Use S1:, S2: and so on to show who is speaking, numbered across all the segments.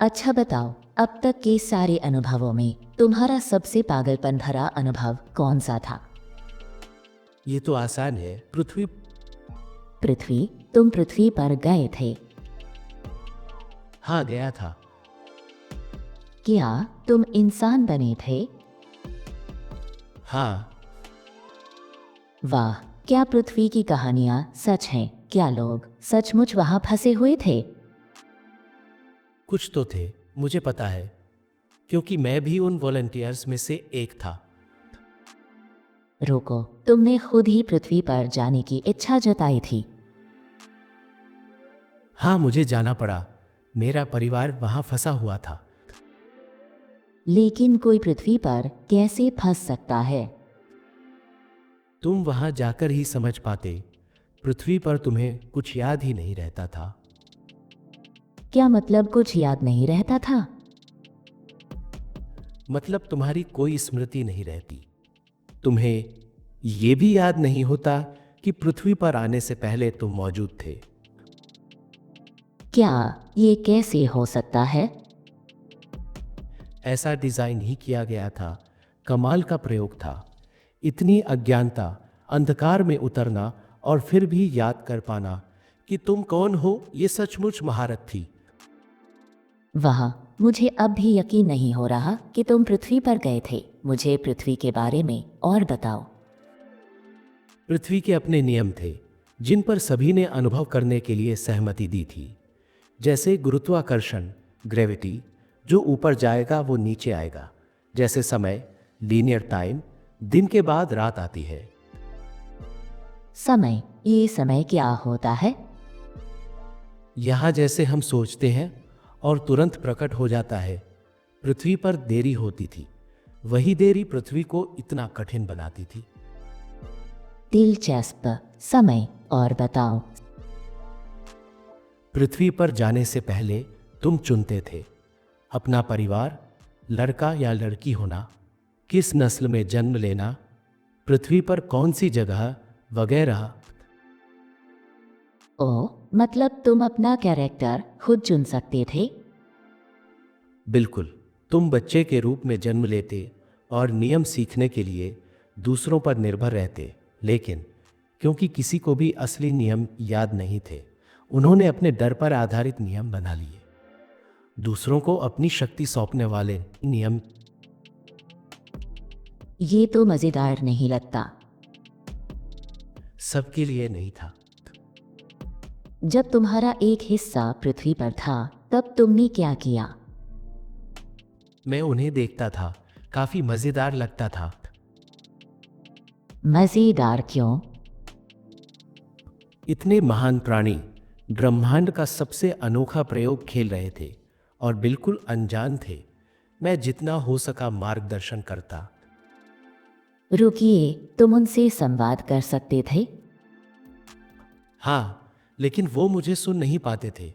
S1: अच्छा बताओ, अब तक के सारे अनुभवों में तुम्हारा सबसे पागलपन भरा अनुभव कौन सा था?
S2: ये तो आसान है। पृथ्वी।
S1: पृथ्वी? तुम पृथ्वी पर गए थे?
S2: हाँ, गया था।
S1: क्या तुम इंसान बने थे?
S2: हाँ।
S1: वाह, क्या पृथ्वी की कहानियां सच हैं? क्या लोग सचमुच वहां फंसे हुए थे?
S2: कुछ तो थे, मुझे पता है, क्योंकि मैं भी उन वॉलंटियर्स में से एक था।
S1: रुको, तुमने खुद ही पृथ्वी पर जाने की इच्छा जताई थी?
S2: हाँ, मुझे जाना पड़ा। मेरा परिवार वहां फंसा हुआ था।
S1: लेकिन कोई पृथ्वी पर कैसे फंस सकता है?
S2: तुम वहां जाकर ही समझ पाते। पृथ्वी पर तुम्हें कुछ याद ही नहीं रहता था।
S1: क्या मतलब कुछ याद नहीं रहता था?
S2: मतलब तुम्हारी कोई स्मृति नहीं रहती। तुम्हें ये भी याद नहीं होता कि पृथ्वी पर आने से पहले तुम मौजूद थे।
S1: क्या ये कैसे हो सकता है?
S2: ऐसा डिजाइन ही किया गया था। कमाल का प्रयोग था। इतनी अज्ञानता, अंधकार में उतरना और फिर भी याद कर पाना कि तुम कौन हो, ये सचमुच महारत थी।
S1: वाह, मुझे अब भी यकीन नहीं हो रहा कि तुम पृथ्वी पर गए थे। मुझे पृथ्वी के बारे में और बताओ।
S2: पृथ्वी के अपने नियम थे, जिन पर सभी ने अनुभव करने के लिए सहमति दी थी। जैसे गुरुत्वाकर्षण, ग्रेविटी, जो ऊपर जाएगा वो नीचे आएगा। जैसे समय, लीनियर टाइम, दिन के बाद रात आती है।
S1: समय? ये समय क्या होता है?
S2: यहां जैसे हम सोचते हैं और तुरंत प्रकट हो जाता है, पृथ्वी पर देरी होती थी। वही देरी पृथ्वी को इतना कठिन बनाती थी।
S1: दिलचस्प। समय और बताओ।
S2: पृथ्वी पर जाने से पहले तुम चुनते थे अपना परिवार, लड़का या लड़की होना, किस नस्ल में जन्म लेना, पृथ्वी पर कौन सी जगह, वगैरह।
S1: ओ, मतलब तुम अपना कैरेक्टर खुद चुन सकते थे?
S2: बिल्कुल। तुम बच्चे के रूप में जन्म लेते और नियम सीखने के लिए दूसरों पर निर्भर रहते। लेकिन क्योंकि किसी को भी असली नियम याद नहीं थे, उन्होंने अपने डर पर आधारित नियम बना लिए। दूसरों को अपनी शक्ति सौंपने वाले नियम।
S1: ये तो मजेदार नहीं लगता।
S2: सबके लिए नहीं था।
S1: जब तुम्हारा एक हिस्सा पृथ्वी पर था, तब तुमने क्या किया?
S2: मैं उन्हें देखता था। काफी मजेदार लगता था।
S1: मजेदार क्यों?
S2: इतने महान प्राणी ब्रह्मांड का सबसे अनोखा प्रयोग खेल रहे थे और बिल्कुल अनजान थे। मैं जितना हो सका मार्गदर्शन करता।
S1: रुकिए, तुम उनसे संवाद कर सकते थे?
S2: हाँ, लेकिन वो मुझे सुन नहीं पाते थे।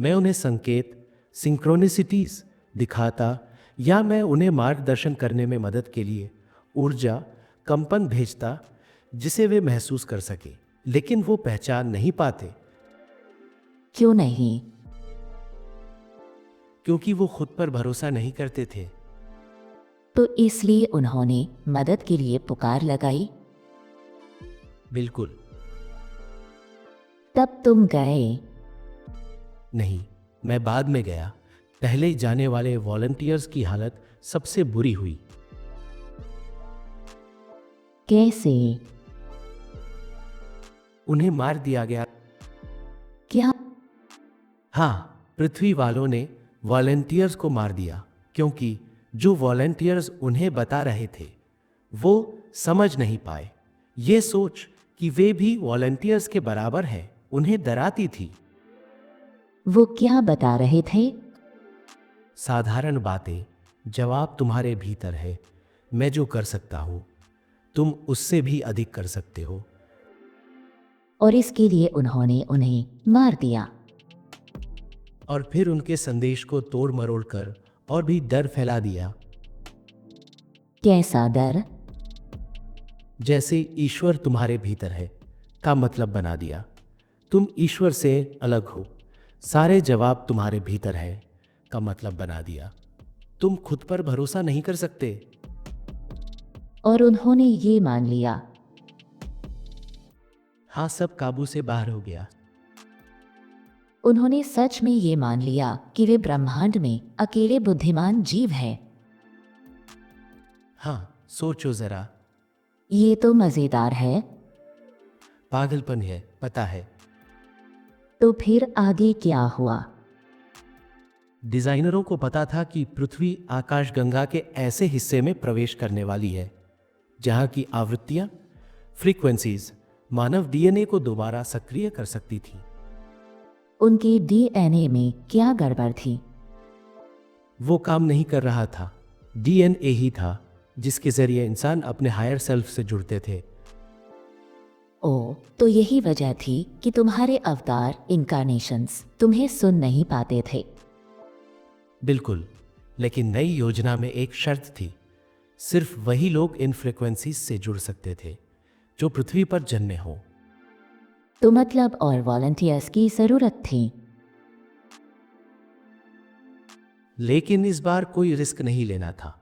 S2: मैं उन्हें संकेत, सिंक्रोनिसिटीज दिखाता, या मैं उन्हें मार्गदर्शन करने में मदद के लिए ऊर्जा, कंपन भेजता जिसे वे महसूस कर सके, लेकिन वो पहचान नहीं पाते।
S1: क्यों नहीं?
S2: क्योंकि वो खुद पर भरोसा नहीं करते थे।
S1: तो इसलिए उन्होंने मदद के लिए पुकार लगाई?
S2: बिल्कुल।
S1: तब तुम गए?
S2: नहीं, मैं बाद में गया। पहले जाने वाले वॉलंटियर्स की हालत सबसे बुरी हुई।
S1: कैसे?
S2: उन्हें मार दिया गया।
S1: क्या?
S2: हाँ, पृथ्वी वालों ने वॉलंटियर्स को मार दिया, क्योंकि जो वॉलंटियर्स उन्हें बता रहे थे वो समझ नहीं पाए। ये सोच कि वे भी वॉलंटियर्स के बराबर हैं, उन्हें डराती थी।
S1: वो क्या बता रहे थे?
S2: साधारण बातें। जवाब तुम्हारे भीतर है। मैं जो कर सकता हूं, तुम उससे भी अधिक कर सकते हो।
S1: और इसके लिए उन्होंने उन्हें मार दिया?
S2: और फिर उनके संदेश को तोड़ मरोड़ कर और भी डर फैला दिया।
S1: कैसा डर?
S2: जैसे ईश्वर तुम्हारे भीतर है का मतलब बना दिया। तुम ईश्वर से अलग हो। सारे जवाब तुम्हारे भीतर है का मतलब बना दिया। तुम खुद पर भरोसा नहीं कर सकते।
S1: और उन्होंने ये मान लिया।
S2: हाँ, सब काबू से बाहर हो गया।
S1: उन्होंने सच में ये मान लिया कि वे ब्रह्मांड में अकेले बुद्धिमान जीव हैं।
S2: हाँ, सोचो जरा।
S1: ये तो मजेदार है।
S2: पागलपन है, पता है।
S1: तो फिर आगे क्या हुआ?
S2: डिजाइनरों को पता था कि पृथ्वी आकाशगंगा के ऐसे हिस्से में प्रवेश करने वाली है जहां की आवृत्तियां, फ्रीक्वेंसीज मानव डीएनए को दोबारा सक्रिय कर सकती थी।
S1: उनके डीएनए में क्या गड़बड़ थी?
S2: वो काम नहीं कर रहा था। डीएनए ही था जिसके जरिए इंसान अपने हायर सेल्फ से जुड़ते थे।
S1: ओ, तो यही वजह थी कि तुम्हारे अवतार इनकारनेशंस तुम्हें सुन नहीं पाते थे।
S2: बिल्कुल, लेकिन नई योजना में एक शर्त थी। सिर्फ वही लोग इन फ्रीक्वेंसीज से जुड़ सकते थे जो पृथ्वी पर जन्मे हों।
S1: तो मतलब और वॉलंटियर्स की जरूरत थी।
S2: लेकिन इस बार कोई रिस्क नहीं लेना था।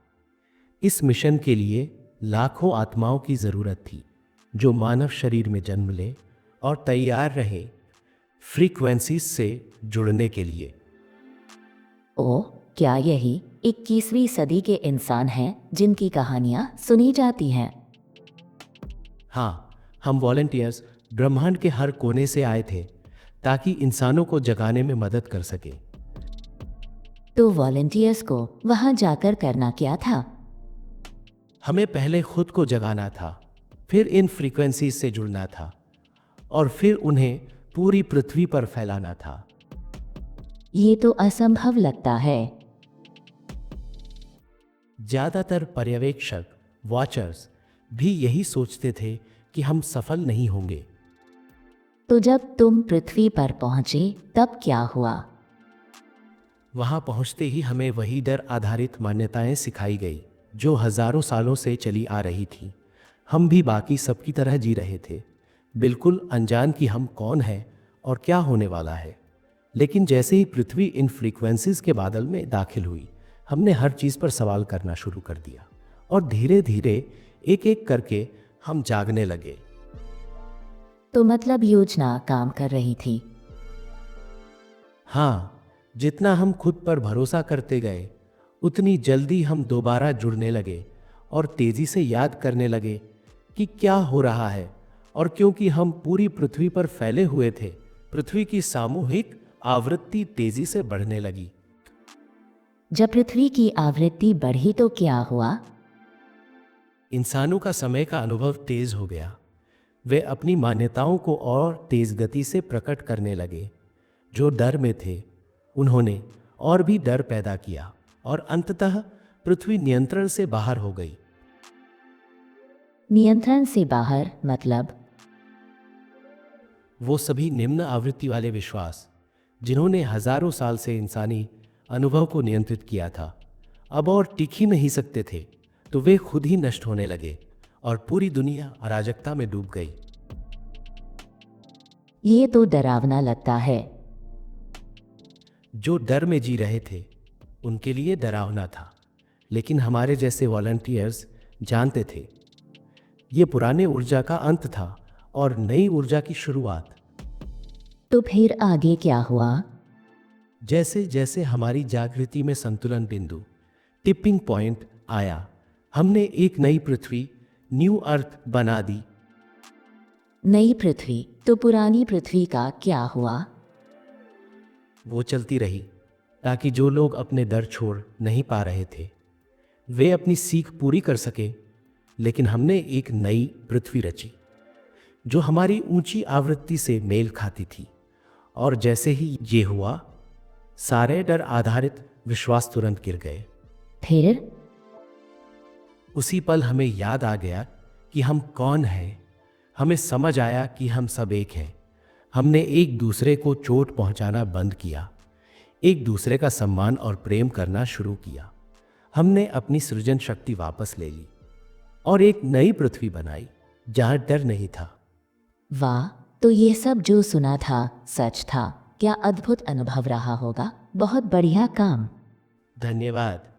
S2: इस मिशन के लिए लाखों आत्माओं की जरूरत थी जो मानव शरीर में जन्म ले और तैयार रहे फ्रीक्वेंसीज से जुड़ने के लिए।
S1: ओ, क्या यही 21वीं सदी के इंसान हैं जिनकी कहानियां सुनी जाती हैं?
S2: हाँ, हम वॉलंटियर्स ब्रह्मांड के हर कोने से आए थे ताकि इंसानों को जगाने में मदद कर सके।
S1: तो वॉलंटियर्स को वहां जाकर करना क्या था?
S2: हमें पहले खुद को जगाना था, फिर इन फ्रीक्वेंसीज से जुड़ना था और फिर उन्हें पूरी पृथ्वी पर फैलाना था।
S1: ये तो असंभव लगता है।
S2: ज्यादातर पर्यवेक्षक, वॉचर्स भी यही सोचते थे कि हम सफल नहीं होंगे।
S1: तो जब तुम पृथ्वी पर पहुंचे तब क्या हुआ?
S2: वहां पहुंचते ही हमें वही डर आधारित मान्यताएं सिखाई गई जो हजारों सालों से चली आ रही थी। हम भी बाकी सबकी तरह जी रहे थे, बिल्कुल अनजान कि हम कौन हैं और क्या होने वाला है। लेकिन जैसे ही पृथ्वी इन फ्रीक्वेंसीज के बादल में दाखिल हुई, हमने हर चीज पर सवाल करना शुरू कर दिया और धीरे धीरे एक एक करके हम जागने लगे।
S1: तो मतलब योजना काम कर रही थी।
S2: हाँ, जितना हम खुद पर भरोसा करते गए उतनी जल्दी हम दोबारा जुड़ने लगे और तेजी से याद करने लगे कि क्या हो रहा है। और क्योंकि हम पूरी पृथ्वी पर फैले हुए थे, पृथ्वी की सामूहिक आवृत्ति तेजी से बढ़ने लगी।
S1: जब पृथ्वी की आवृत्ति बढ़ी तो क्या हुआ?
S2: इंसानों का समय का अनुभव तेज हो गया। वे अपनी मान्यताओं को और तेज गति से प्रकट करने लगे। जो डर में थे उन्होंने और भी डर पैदा किया और अंततः पृथ्वी नियंत्रण से बाहर हो गई।
S1: नियंत्रण से बाहर मतलब?
S2: वो सभी निम्न आवृत्ति वाले विश्वास जिन्होंने हजारों साल से इंसानी अनुभव को नियंत्रित किया था, अब और टिक ही नहीं सकते थे, तो वे खुद ही नष्ट होने लगे और पूरी दुनिया अराजकता में डूब गई।
S1: ये तो डरावना लगता है।
S2: जो डर में जी रहे थे उनके लिए डरावना था, लेकिन हमारे जैसे वॉलंटियर्स जानते थे ये पुराने ऊर्जा का अंत था और नई ऊर्जा की शुरुआत।
S1: तो फिर आगे क्या हुआ?
S2: जैसे जैसे हमारी जागृति में संतुलन बिंदु, टिपिंग पॉइंट आया, हमने एक नई पृथ्वी, न्यू अर्थ बना दी।
S1: नई पृथ्वी? तो पुरानी पृथ्वी का क्या हुआ?
S2: वो चलती रही ताकि जो लोग अपने डर छोड़ नहीं पा रहे थे वे अपनी सीख पूरी कर सके। लेकिन हमने एक नई पृथ्वी रची जो हमारी ऊंची आवृत्ति से मेल खाती थी। और जैसे ही ये हुआ, सारे डर आधारित विश्वास तुरंत गिर गए।
S1: फिर?
S2: उसी पल हमें याद आ गया कि हम कौन हैं। हमें समझ आया कि हम सब एक हैं। हमने एक दूसरे को चोट पहुंचाना बंद किया, एक दूसरे का सम्मान और प्रेम करना शुरू किया। हमने अपनी सृजन शक्ति वापस ले ली और एक नई पृथ्वी बनाई जहां डर नहीं था।
S1: वाह, तो ये सब जो सुना था सच था। क्या अद्भुत अनुभव रहा होगा। बहुत बढ़िया काम।
S2: धन्यवाद।